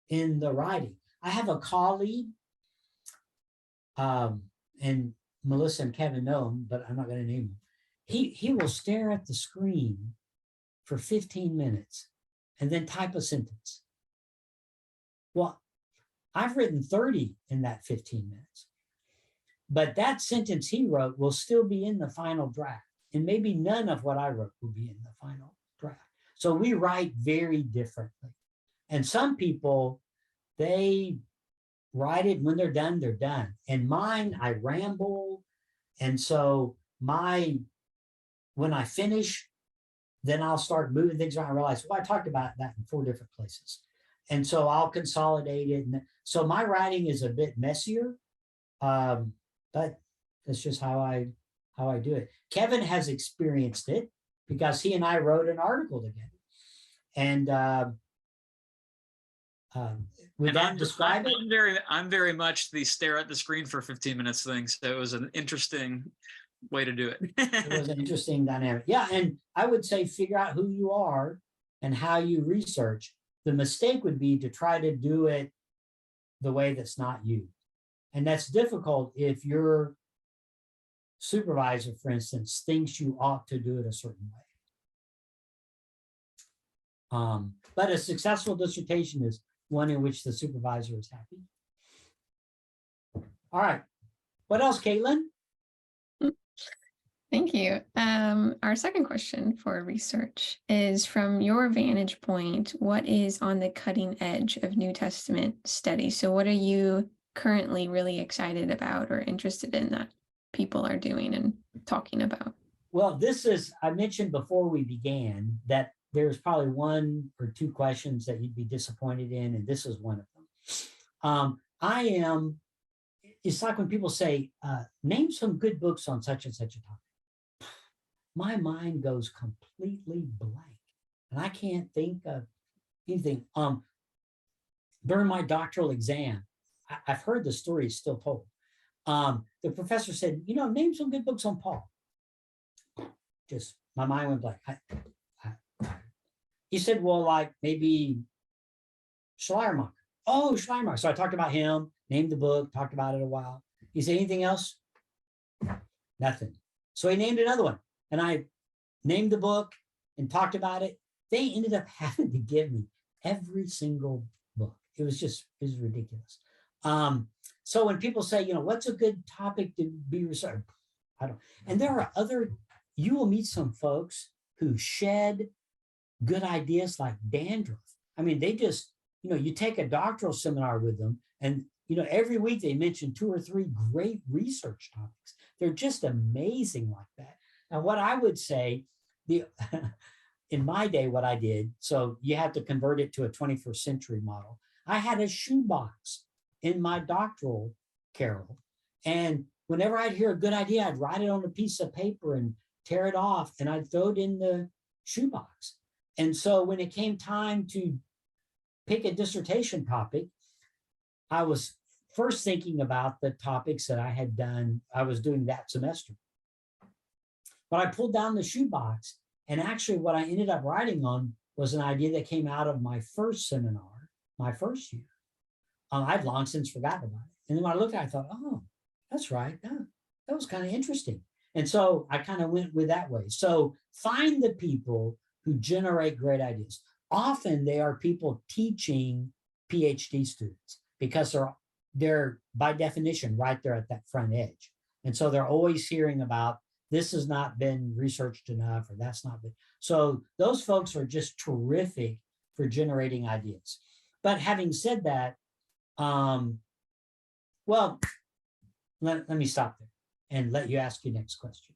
in the writing. I have a colleague, and Melissa and Kevin know him, but I'm not going to name him. He will stare at the screen for 15 minutes and then type a sentence. Well, I've written 30 in that 15 minutes. But that sentence he wrote will still be in the final draft. And maybe none of what I wrote will be in the final draft. So we write very differently. And some people, they write it when they're done, they're done. And mine, I ramble. And so when I finish, then I'll start moving things around. I realize, well, I talked about that in 4 different places. And so I'll consolidate it. And so my writing is a bit messier, but that's just how I do it. Kevin has experienced it because he and I wrote an article together. And would that describe it? I'm very much the stare at the screen for 15 minutes thing. So it was an interesting way to do it. It was an interesting dynamic. Yeah. And I would say figure out who you are and how you research. The mistake would be to try to do it the way that's not you. And that's difficult if your supervisor, for instance, thinks you ought to do it a certain way. But a successful dissertation is one in which the supervisor is happy. All right. What else, Caitlin? Thank you. Our second question for research is, from your vantage point, what is on the cutting edge of New Testament study? So what are you currently really excited about or interested in that people are doing and talking about? Well, this is, I mentioned before we began that there's probably 1 or 2 questions that you'd be disappointed in, and this is one of them. It's like when people say, name some good books on such and such a topic. My mind goes completely blank and I can't think of anything. During my doctoral exam, I've heard the story still told. The professor said, name some good books on Paul. Just my mind went blank. He said, well, like maybe Schleiermacher. Oh, Schleiermacher. So I talked about him, named the book, talked about it a while. He said, anything else? Nothing. So he named another one. And I named the book and talked about it. They ended up having to give me every single book. It was ridiculous. So when people say, what's a good topic to be researched? I don't. And there are you will meet some folks who shed good ideas like dandruff. I mean, they just, you take a doctoral seminar with them and, every week they mention 2 or 3 great research topics. They're just amazing like that. Now, what I would say, in my day, what I did, so you have to convert it to a 21st century model. I had a shoebox in my doctoral carrel. And whenever I'd hear a good idea, I'd write it on a piece of paper and tear it off, and I'd throw it in the shoebox. And so when it came time to pick a dissertation topic, I was first thinking about the topics that I was doing that semester. But I pulled down the shoebox, and actually what I ended up writing on was an idea that came out of my first seminar, my first year. I've long since forgotten about it. And then when I looked at it, I thought, oh, that's right. That was kind of interesting. And so I kind of went with that way. So find the people who generate great ideas. Often they are people teaching PhD students because they're by definition right there at that front edge. And so they're always hearing about, this has not been researched enough, or that's not been. So those folks are just terrific for generating ideas. But having said that, well, let me stop there and let you ask your next question.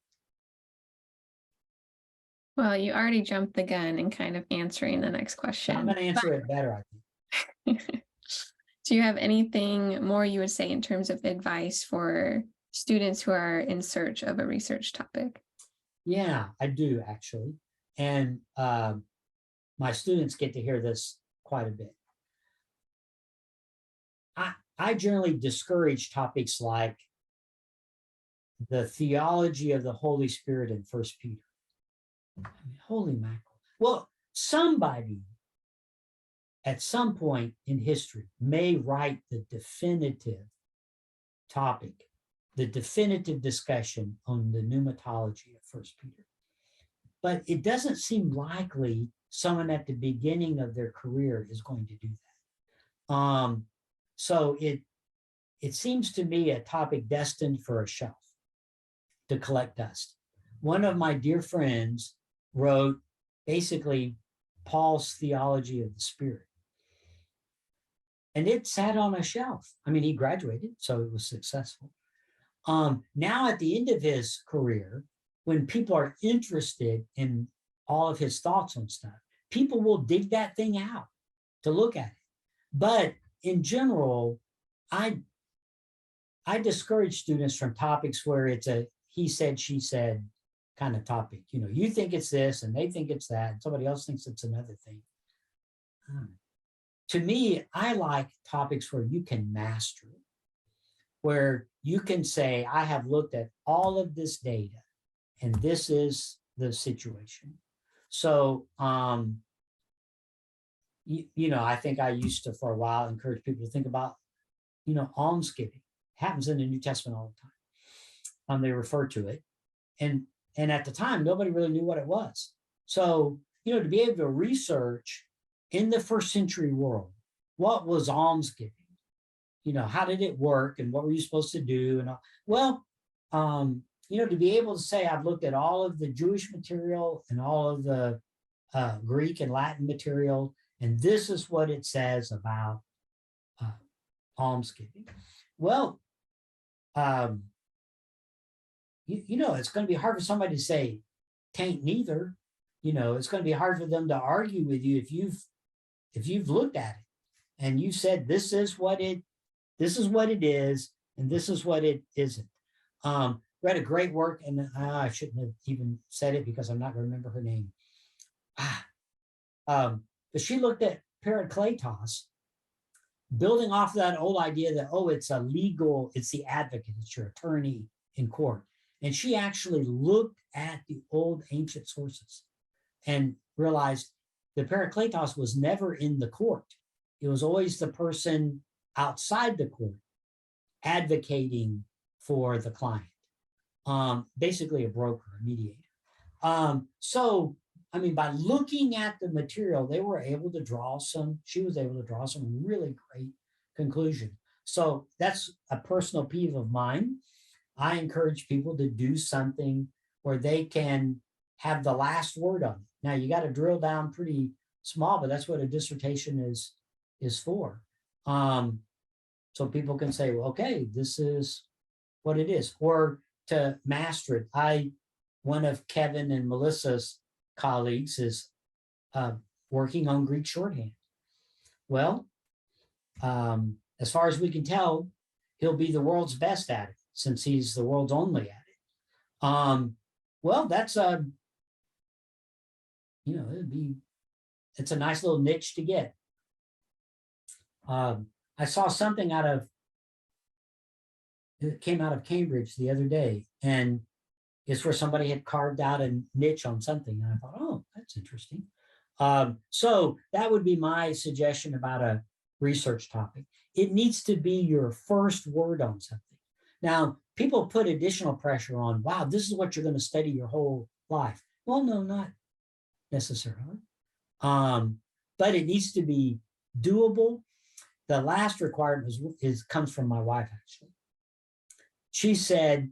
Well, you already jumped the gun in kind of answering the next question. I'm going to answer it better, I think. Do you have anything more you would say in terms of advice for students who are in search of a research topic? Yeah, I do actually. And my students get to hear this quite a bit. I generally discourage topics like the theology of the Holy Spirit in 1 Peter. I mean, holy mackerel. Well, somebody at some point in history may write the definitive topic the definitive discussion on the pneumatology of First Peter. But it doesn't seem likely someone at the beginning of their career is going to do that. So it seems to me a topic destined for a shelf to collect dust. One of my dear friends wrote basically Paul's theology of the Spirit. And it sat on a shelf. I mean, he graduated, so it was successful. Now at the end of his career, when people are interested in all of his thoughts on stuff, people will dig that thing out to look at it. But in general, I discourage students from topics where it's a he said, she said kind of topic. You know, you think it's this and they think it's that, and somebody else thinks it's another thing. To me, I like topics where you can master it, where you can say, I have looked at all of this data and this is the situation. So, you know, I think I used to, for a while, encourage people to think about, you know, almsgiving. It happens in the New Testament all the time. They refer to it. And at the time, nobody really knew what it was. So, you know, to be able to research in the first century world, what was almsgiving? You know, how did it work and what were you supposed to do? And well, you know, to be able to say, I've looked at all of the Jewish material and all of the Greek and Latin material, and this is what it says about almsgiving. Well, you know, it's going to be hard for somebody to say, tain't neither. You know, it's going to be hard for them to argue with you if you've looked at it and you said this is what it is and this is what it isn't. Read a great work, and I shouldn't have even said it because I'm not going to remember her name. But she looked at Parakletos, building off of that old idea that, oh, it's the advocate, it's your attorney in court. And she actually looked at the old ancient sources and realized that Parakletos was never in the court. It was always the person outside the court advocating for the client, basically a broker, a mediator. So, I mean, by looking at the material, she was able to draw some really great conclusions. So that's a personal peeve of mine. I encourage people to do something where they can have the last word on it. Now, you got to drill down pretty small, but that's what a dissertation is for. So people can say, well, okay, this is what it is, or to master it. One of Kevin and Melissa's colleagues is working on Greek shorthand. Well, as far as we can tell, he'll be the world's best at it since he's the world's only at it. Well, that's you know, it's a nice little niche to get. I saw something it came out of Cambridge the other day, and it's where somebody had carved out a niche on something. And I thought, oh, that's interesting. So that would be my suggestion about a research topic. It needs to be your first word on something. Now, people put additional pressure on, wow, this is what you're going to study your whole life. Well, no, not necessarily. But it needs to be doable. The last requirement comes from my wife, actually. She said,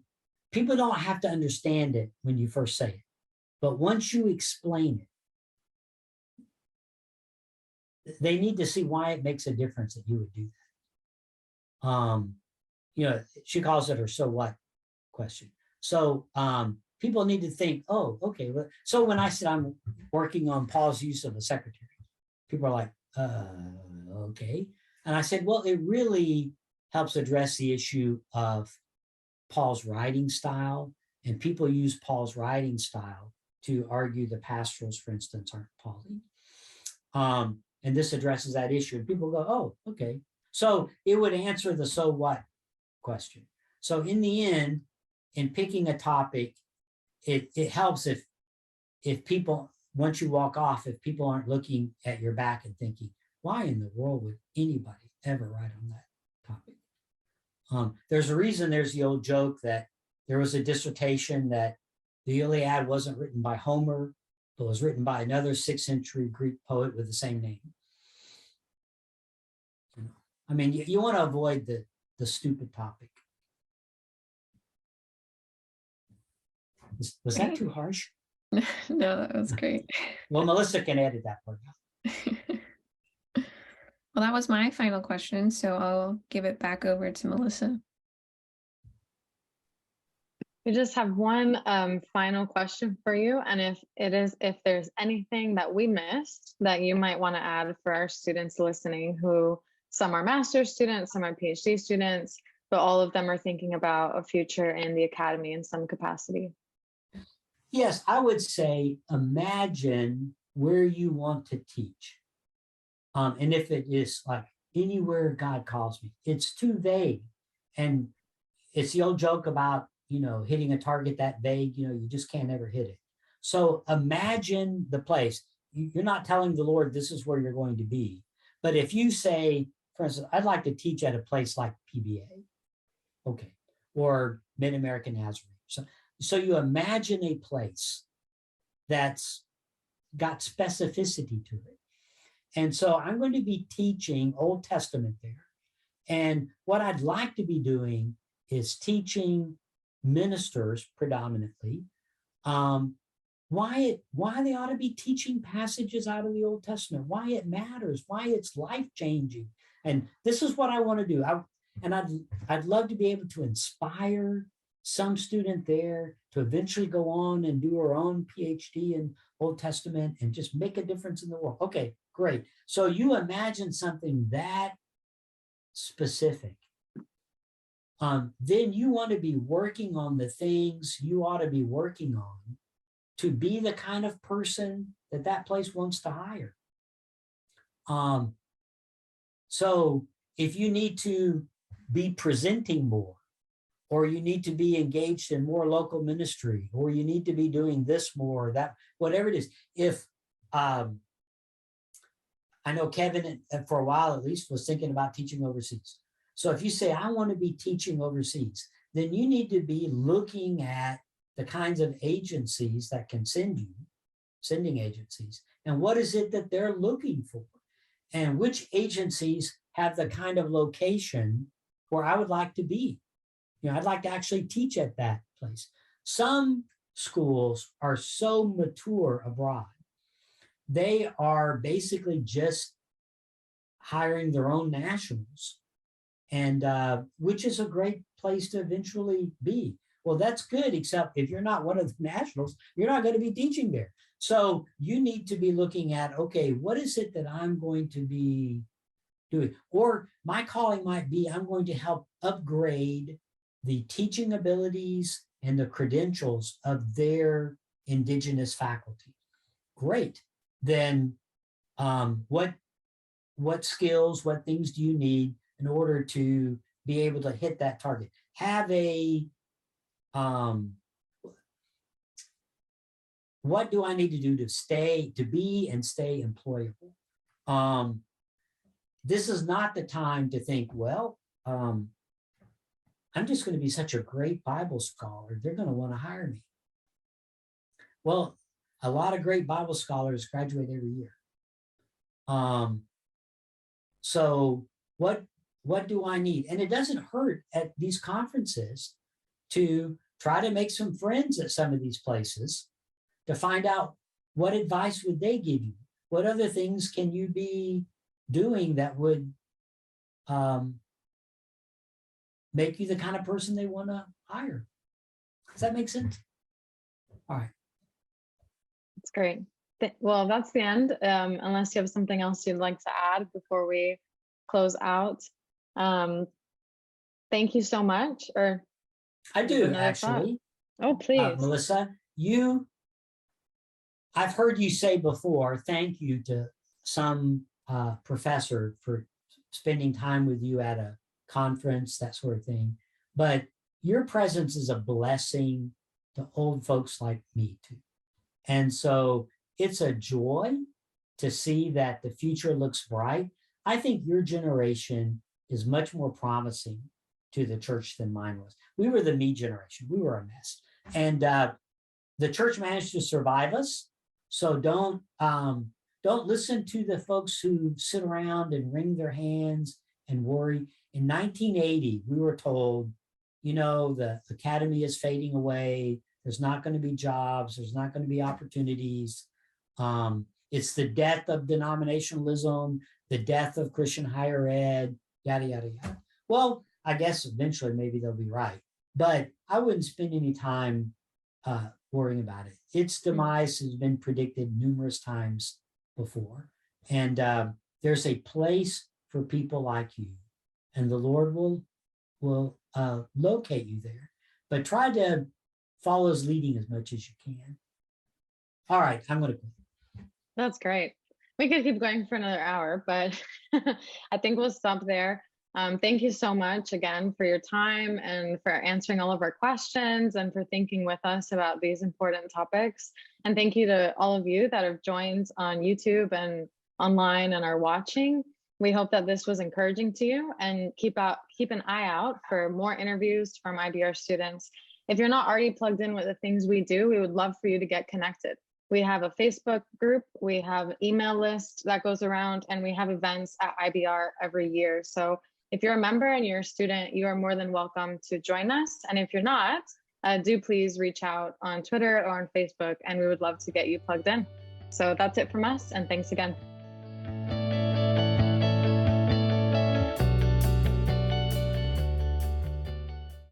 people don't have to understand it when you first say it, but once you explain it, they need to see why it makes a difference that you would do that. You know, she calls it her so what question. So people need to think, oh, okay. So when I said I'm working on Paul's use of a secretary, people are like, okay. And I said, well, it really helps address the issue of Paul's writing style, and people use Paul's writing style to argue the pastorals, for instance, aren't Pauline. And this addresses that issue, and people go, oh, okay. So it would answer the so what question. So in the end, in picking a topic, it helps if people, once you walk off, if people aren't looking at your back and thinking, why in the world would anybody ever write on that topic? There's a reason there's the old joke that there was a dissertation that the Iliad wasn't written by Homer, but was written by another 6th century Greek poet with the same name. I mean, you want to avoid the stupid topic. Was that too harsh? No, that was great. Well, Melissa can edit that part out. Well, that was my final question, so I'll give it back over to Melissa. We just have one final question for you. And if there's anything that we missed that you might want to add for our students listening, who some are master's students, some are PhD students, but all of them are thinking about a future in the academy in some capacity. Yes, I would say imagine where you want to teach. And if it is like anywhere God calls me, it's too vague. And it's the old joke about, hitting a target that vague, you just can't ever hit it. So imagine the place. You're not telling the Lord this is where you're going to be. But if you say, for instance, I'd like to teach at a place like PBA, okay, or Mid-American Nazarene. So you imagine a place that's got specificity to it. And so I'm going to be teaching Old Testament there. And what I'd like to be doing is teaching ministers predominantly why they ought to be teaching passages out of the Old Testament, why it matters, why it's life-changing. And this is what I want to do. I'd love to be able to inspire some student there to eventually go on and do her own PhD in Old Testament and just make a difference in the world. Okay, great. So you imagine something that specific. Then you want to be working on the things you ought to be working on to be the kind of person that place wants to hire. So if you need to be presenting more, or you need to be engaged in more local ministry, or you need to be doing this more, that, whatever it is. If I know Kevin, for a while at least, was thinking about teaching overseas. So if you say, I want to be teaching overseas, then you need to be looking at the kinds of agencies that can send you, sending agencies, and what is it that they're looking for, and which agencies have the kind of location where I would like to be. I'd like to actually teach at that place. Some schools are so mature abroad. They are basically just hiring their own nationals, and which is a great place to eventually be. Well, that's good, except if you're not one of the nationals, you're not going to be teaching there. So you need to be looking at, okay, what is it that I'm going to be doing? Or my calling might be, I'm going to help upgrade the teaching abilities and the credentials of their indigenous faculty. Great. Then what skills, what things do you need in order to be able to hit that target? Have a, what do I need to do to be and stay employable? This is not the time to think, well, I'm just going to be such a great Bible scholar. They're going to want to hire me. Well, a lot of great Bible scholars graduate every year. So what do I need? And it doesn't hurt at these conferences to try to make some friends at some of these places to find out what advice would they give you? What other things can you be doing that would make you the kind of person they want to hire? Does that make sense? All right. That's great. Well, that's the end. Unless you have something else you'd like to add before we close out. Thank you so much. Or I do, actually. Oh, please. Melissa, I've heard you say before, thank you to some professor for spending time with you at a conference, that sort of thing. But your presence is a blessing to old folks like me too. And so it's a joy to see that the future looks bright. I think your generation is much more promising to the church than mine was. We were the me generation. We were a mess. And the church managed to survive us. So don't listen to the folks who sit around and wring their hands and worry. In 1980, we were told, the academy is fading away. There's not going to be jobs. There's not going to be opportunities. It's the death of denominationalism, the death of Christian higher ed, yada, yada, yada. Well, I guess eventually maybe they'll be right. But I wouldn't spend any time worrying about it. Its demise has been predicted numerous times before. And there's a place for people like you. And the Lord will locate you there. But try to follow his leading as much as you can. All right, I'm going to quit. That's great. We could keep going for another hour, but I think we'll stop there. Thank you so much again for your time and for answering all of our questions and for thinking with us about these important topics. And thank you to all of you that have joined on YouTube and online and are watching. We hope that this was encouraging to you, and keep an eye out for more interviews from IBR students. If you're not already plugged in with the things we do, we would love for you to get connected. We have a Facebook group, we have an email list that goes around, and we have events at IBR every year. So if you're a member and you're a student, you are more than welcome to join us. And if you're not, do please reach out on Twitter or on Facebook, and we would love to get you plugged in. So that's it from us, and thanks again.